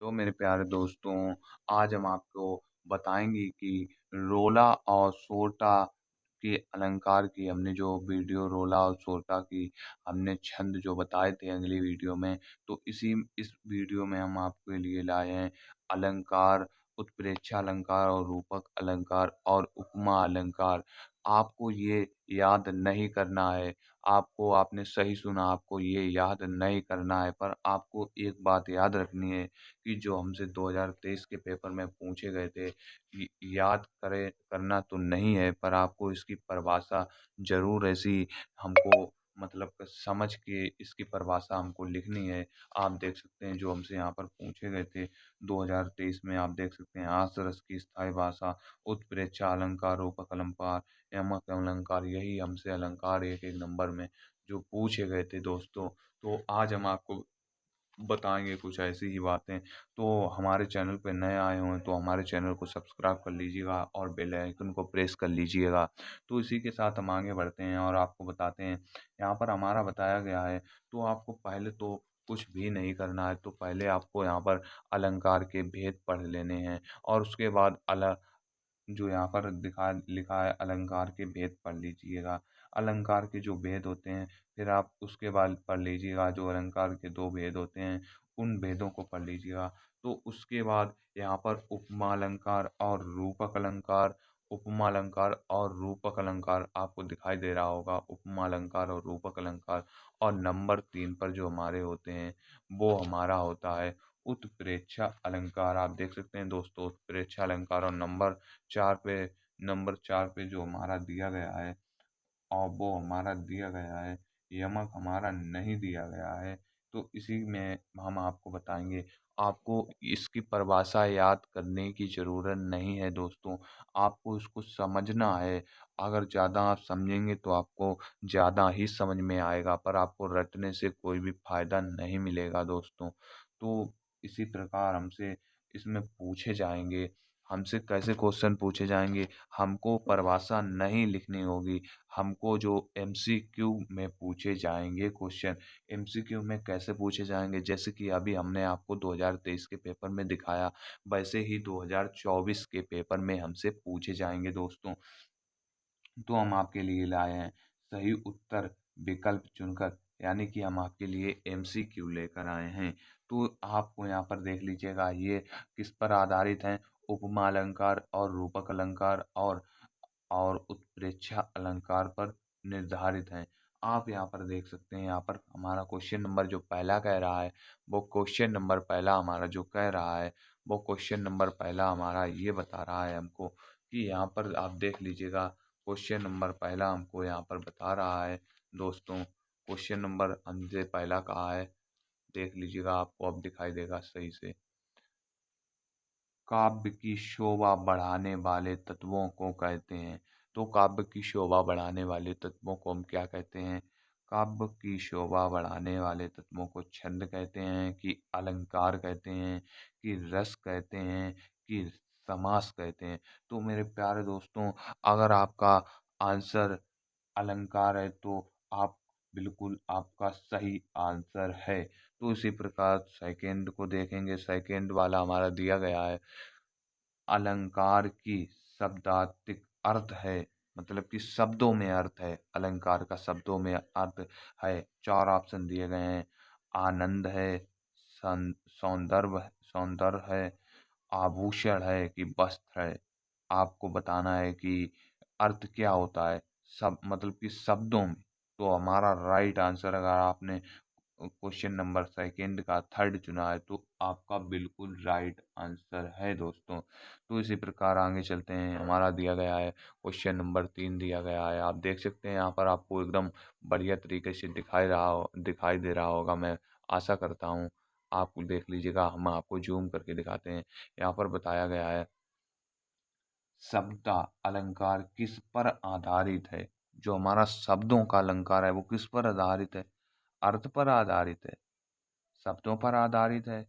तो मेरे प्यारे दोस्तों, आज हम आपको बताएँगे कि रोला और सोटा के अलंकार की हमने जो वीडियो रोला और सोटा की हमने छंद जो बताए थे अगली वीडियो में, तो इस वीडियो में हम आपके लिए लाए हैं अलंकार, उत्प्रेक्षा अलंकार और रूपक अलंकार और उपमा अलंकार। आपको ये याद नहीं करना है, आपने सही सुना, आपको ये याद नहीं करना है, पर आपको एक बात याद रखनी है कि जो हमसे 2023 के पेपर में पूछे गए थे, याद करें करना तो नहीं है, पर आपको इसकी परिभाषा ज़रूर ऐसी हमको मतलब कि समझ के इसकी परिभाषा हमको लिखनी है। आप देख सकते हैं जो हमसे यहाँ पर पूछे गए थे 2023 में, आप देख सकते हैं आस रस की स्थायी भाषा, उत्प्रेक्षा अलंकार, रूपक अलंकार, यमक अलंकार, यही हमसे अलंकार एक-एक नंबर में जो पूछे गए थे दोस्तों। तो आज हम आपको बताएँगे कुछ ऐसी ही बातें। तो हमारे चैनल पे नए आए हों तो हमारे चैनल को सब्सक्राइब कर लीजिएगा और बेल आइकन को प्रेस कर लीजिएगा। तो इसी के साथ हम आगे बढ़ते हैं और आपको बताते हैं, यहाँ पर हमारा बताया गया है, तो आपको पहले तो कुछ भी नहीं करना है, तो पहले आपको यहाँ पर अलंकार के भेद पढ़ लेने हैं और उसके बाद जो यहाँ पर दिखा लिखा है अलंकार के भेद पढ़ लीजिएगा। अलंकार के जो भेद होते हैं, फिर आप उसके बाद पढ़ लीजिएगा जो अलंकार के 2 भेद होते हैं, उन भेदों को पढ़ लीजिएगा। तो उसके बाद यहाँ पर उपमा अलंकार और रूपक अलंकार, उपमा अलंकार और रूपक अलंकार आपको दिखाई दे रहा होगा। उपमा अलंकार और रूपक अलंकार और नंबर 3 पर जो हमारे होते हैं, वो हमारा होता है उत्प्रेक्षा अलंकार। आप देख सकते हैं दोस्तों उत्प्रेक्षा अलंकार और नंबर 4 पे जो हमारा दिया गया है और वो हमारा दिया गया है, यमक हमारा नहीं दिया गया है। तो इसी में हम आपको बताएँगे। आपको इसकी परिभाषा याद करने की ज़रूरत नहीं है दोस्तों, आपको इसको समझना है। अगर ज़्यादा आप समझेंगे तो आपको ज़्यादा ही समझ में आएगा, पर आपको रटने से कोई भी फ़ायदा नहीं मिलेगा दोस्तों। तो इसी प्रकार हमसे इसमें पूछे जाएँगे, हमसे कैसे क्वेश्चन पूछे जाएँगे, हमको परिभाषा नहीं लिखनी होगी। हमको जो एमसीक्यू में पूछे जाएँगे क्वेश्चन, एमसीक्यू में कैसे पूछे जाएँगे? जैसे कि अभी हमने आपको 2023 के पेपर में दिखाया, वैसे ही 2024 के पेपर में हमसे पूछे जाएँगे दोस्तों। तो हम आपके लिए लाए हैं सही उत्तर विकल्प चुनकर, यानी कि हम आपके लिए एमसीक्यू लेकर आए हैं। तो आपको यहाँ पर देख लीजिएगा ये किस पर आधारित हैं, उपमा अलंकार और रूपक अलंकार और उत्प्रेक्षा अलंकार पर निर्धारित हैं। आप यहाँ पर देख सकते हैं, यहाँ पर हमारा क्वेश्चन नंबर जो पहला कह रहा है, वो क्वेश्चन नंबर पहला हमारा जो कह रहा है, वो क्वेश्चन नंबर पहला हमारा ये बता रहा है हमको कि यहाँ पर आप देख लीजिएगा क्वेश्चन नंबर पहला हमको यहाँ पर बता रहा है दोस्तों, क्वेश्चन नंबर हमसे पहला कहा है, देख लीजिएगा आपको अब दिखाई देगा सही से। काव्य की शोभा बढ़ाने वाले तत्वों को कहते हैं। तो काव्य की शोभा बढ़ाने वाले तत्वों को हम क्या कहते हैं? काव्य की शोभा बढ़ाने वाले तत्वों को छंद कहते हैं, कि अलंकार कहते हैं, कि रस कहते हैं, कि समास कहते हैं। तो मेरे प्यारे दोस्तों, अगर आपका आंसर अलंकार है तो आप बिल्कुल आपका सही आंसर है। तो इसी प्रकार सेकंड को देखेंगे, सेकंड वाला हमारा दिया गया है अलंकार की शब्दार्थिक अर्थ है, मतलब कि शब्दों में अर्थ है, अलंकार का शब्दों में अर्थ है। 4 ऑप्शन दिए गए हैं, आनंद है, सौंदर्य है, आभूषण है कि वस्त्र है। आपको बताना है कि अर्थ क्या होता है, सब मतलब कि शब्दों में। तो हमारा राइट आंसर अगर आपने क्वेश्चन नंबर सेकंड का थर्ड चुना है तो आपका बिल्कुल राइट आंसर है दोस्तों। तो इसी प्रकार आगे चलते हैं, हमारा दिया गया है क्वेश्चन नंबर 3 दिया गया है। आप देख सकते हैं यहाँ पर आपको एकदम बढ़िया तरीके से दिखाई दे रहा होगा, मैं आशा करता हूँ। आप देख लीजिएगा, हम आपको ज़ूम करके दिखाते हैं। यहाँ पर बताया गया है शब्द अलंकार किस पर आधारित है? जो हमारा शब्दों का अलंकार है वो किस पर आधारित है? अर्थ पर आधारित है, शब्दों पर आधारित है,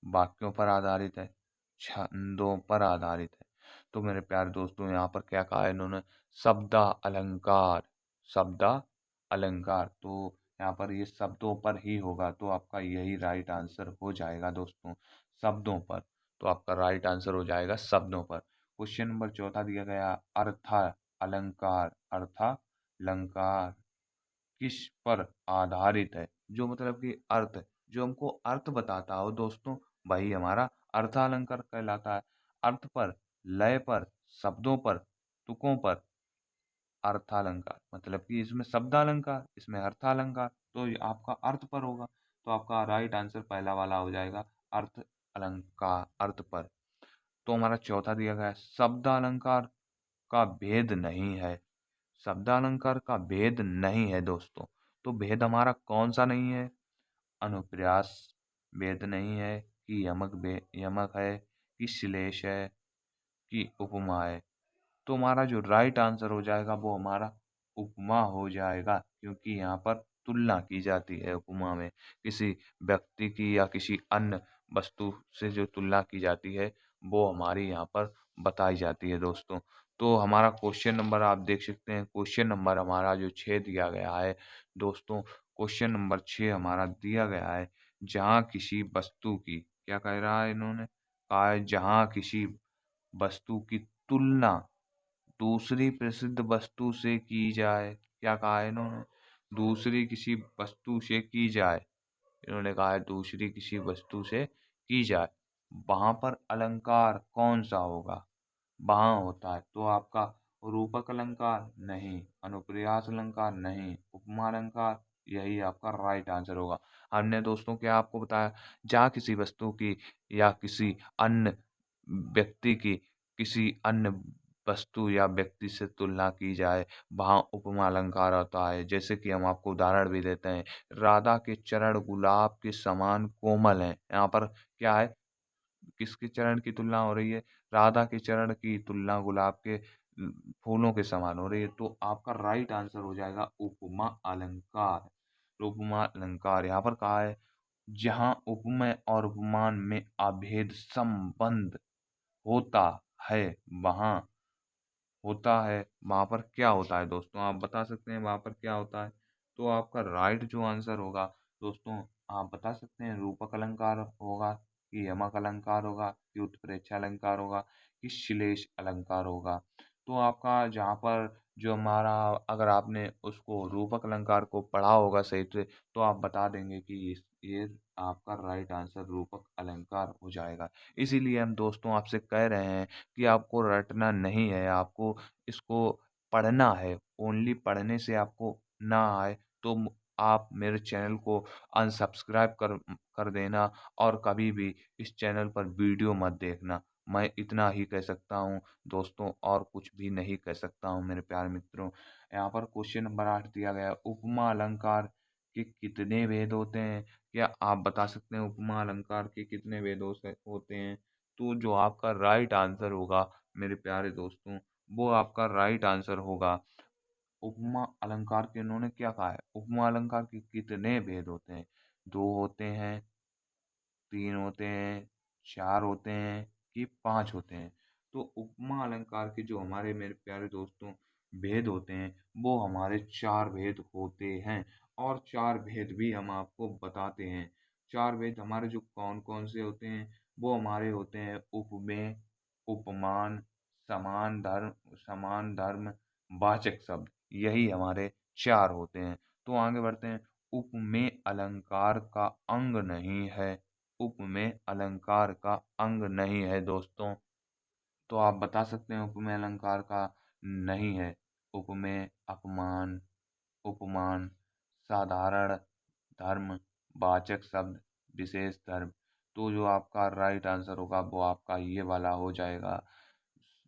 वाक्यों पर आधारित है, छंदों पर आधारित है। तो मेरे प्यारे दोस्तों यहाँ पर क्या कहा है इन्होंने? शब्दा अलंकार, शब्दा अलंकार। तो यहाँ पर ये शब्दों पर ही होगा, तो आपका यही राइट आंसर हो जाएगा दोस्तों। शब्दों पर। तो आपका राइट आंसर हो जाएगा शब्दों पर। क्वेश्चन नंबर चौथा दिया गया अर्था अलंकार। अलंकार किस पर आधारित है? जो मतलब कि अर्थ, जो हमको अर्थ बताता हो दोस्तों, वही हमारा अर्थालंकार कहलाता है। अर्थ पर, लय पर, शब्दों पर, तुकों पर अर्थालंकार, मतलब कि इसमें शब्दालंकार, इसमें अर्थालंकार, तो ये आपका अर्थ पर होगा। तो आपका राइट आंसर पहला वाला हो जाएगा, अर्थ अलंकार, अर्थ पर। तो हमारा चौथा दिया गया है शब्दालंकार का भेद नहीं है। शब्दालंकार का भेद नहीं है दोस्तों। तो भेद हमारा कौन सा नहीं है? अनुप्रास भेद नहीं है, कि यमक है, कि श्लेष है, कि उपमा है। तो हमारा जो राइट आंसर हो जाएगा वो हमारा उपमा हो जाएगा, क्योंकि यहाँ पर तुलना की जाती है उपमा में, किसी व्यक्ति की या किसी अन्य वस्तु से जो तुलना की जाती है वो हमारी यहाँ पर बताई जाती है दोस्तों। तो हमारा क्वेश्चन नंबर आप देख सकते हैं, क्वेश्चन नंबर हमारा जो 6 दिया गया है दोस्तों, क्वेश्चन नंबर 6 हमारा दिया गया है, जहाँ किसी वस्तु की, क्या कह रहा है इन्होंने, कहा है जहाँ किसी वस्तु की तुलना दूसरी प्रसिद्ध वस्तु से की जाए। क्या कहा है इन्होंने? दूसरी किसी वस्तु से की जाए। इन्होंने कहा है दूसरी किसी वस्तु से की जाए, वहां पर अलंकार कौन सा होगा? वहां होता है तो आपका रूपक अलंकार नहीं, अनुप्रास अलंकार नहीं, उपमा अलंकार, यही आपका राइट आंसर होगा। हमने दोस्तों क्या आपको बताया, जहाँ किसी वस्तु की या किसी अन्य व्यक्ति की किसी अन्य वस्तु या व्यक्ति से तुलना की जाए, वहाँ उपमा अलंकार होता है। जैसे कि हम आपको उदाहरण भी देते हैं, राधा के चरण गुलाब के समान कोमल हैं। यहाँ पर क्या है, किसके चरण की तुलना हो रही है? राधा के चरण की तुलना गुलाब के फूलों के समान हो रही है। तो आपका राइट आंसर हो जाएगा उपमा अलंकार। उपमा अलंकार यहाँ पर कहा है, जहाँ उपमेय और उपमान में अभेद संबंध होता है, वहाँ होता है, वहाँ पर क्या होता है दोस्तों? आप बता सकते हैं वहाँ पर क्या होता है? तो आपका राइट जो आंसर होगा दोस्तों, आप बता सकते हैं रूपक अलंकार होगा, कि यमक अलंकार होगा, कि उत्प्रेक्षा अलंकार होगा, कि श्लेष अलंकार होगा। तो आपका जहाँ पर जो हमारा, अगर आपने उसको रूपक अलंकार को पढ़ा होगा सही से, तो आप बता देंगे कि ये आपका राइट आंसर रूपक अलंकार हो जाएगा। इसीलिए हम दोस्तों आपसे कह रहे हैं कि आपको रटना नहीं है, आपको इसको पढ़ना है। ओनली पढ़ने से आपको ना आए तो आप मेरे चैनल को अनसब्सक्राइब कर देना, और कभी भी इस चैनल पर वीडियो मत देखना। मैं इतना ही कह सकता हूँ दोस्तों, और कुछ भी नहीं कह सकता हूँ मेरे प्यारे मित्रों। यहाँ पर क्वेश्चन नंबर 8 दिया गया है, उपमा अलंकार के कितने भेद होते हैं? क्या आप बता सकते हैं उपमा अलंकार के कितने भेद होते हैं? तो जो आपका राइट आंसर होगा मेरे प्यारे दोस्तों, वो आपका राइट आंसर होगा उपमा अलंकार के। इन्होंने क्या कहा है, उपमा अलंकार के कितने भेद होते हैं? 2 होते हैं, 3 होते हैं, 4 होते हैं, कि 5 होते हैं? तो उपमा अलंकार के जो हमारे मेरे प्यारे दोस्तों भेद होते हैं, वो हमारे 4 भेद होते हैं, और 4 भेद भी हम आपको बताते हैं। 4 भेद हमारे जो कौन-कौन से होते हैं, वो हमारे होते हैं उपमेय, उपमान, समान धर्म, वाचक शब्द, यही हमारे 4 होते हैं। तो आगे बढ़ते हैं, उपमेय अलंकार का अंग नहीं है। उपमेय अलंकार का अंग नहीं है दोस्तों। तो आप बता सकते हैं उपमेय अलंकार का नहीं है। उपमेय, अपमान, उपमान, साधारण धर्म, वाचक शब्द, विशेष धर्म। तो जो आपका राइट आंसर होगा वो आपका ये वाला हो जाएगा।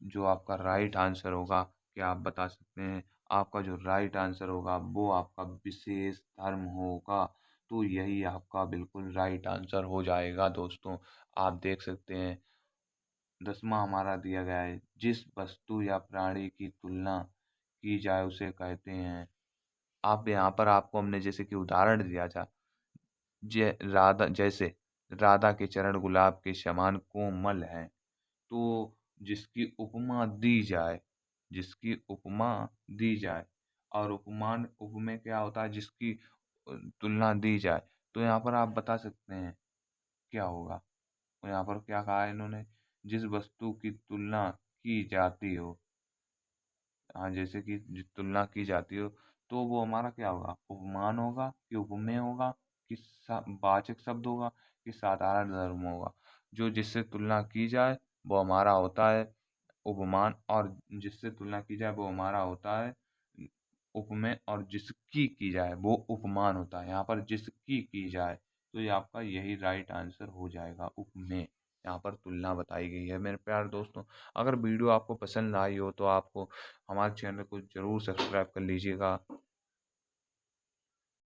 जो आपका राइट आंसर होगा, क्या आप बता सकते हैं? आपका जो राइट आंसर होगा वो आपका विशेष धर्म होगा। तो यही आपका बिल्कुल राइट आंसर हो जाएगा दोस्तों। आप देख सकते हैं 10वां हमारा दिया गया है, जिस वस्तु या प्राणी की तुलना की जाए उसे कहते हैं। आप यहाँ पर आपको हमने जैसे कि उदाहरण दिया था, जैसे राधा के चरण गुलाब के समान कोमल हैं। तो जिसकी उपमा दी जाए, जिसकी उपमा दी जाए, और उपमान, उपमेय क्या होता है, जिसकी तुलना दी जाए, तो यहाँ पर आप बता सकते हैं क्या होगा? और यहाँ पर क्या कहा है इन्होंने, जिस वस्तु की तुलना की जाती हो, हाँ, जैसे कि तुलना की जाती हो, तो वो हमारा क्या होगा, उपमान होगा कि उपमेय होगा कि वाचक शब्द होगा कि साधारण धर्म होगा। जो जिससे तुलना की जाए वो हमारा होता है उपमान, और जिससे तुलना की जाए वो हमारा होता है उपमेय, और जिसकी की जाए वो उपमान होता है। यहाँ पर जिसकी की जाए, तो ये आपका यही राइट आंसर हो जाएगा, उपमेय। यहाँ पर तुलना बताई गई है मेरे प्यारे दोस्तों। अगर वीडियो आपको पसंद आई हो तो आपको हमारे चैनल को ज़रूर सब्सक्राइब कर लीजिएगा।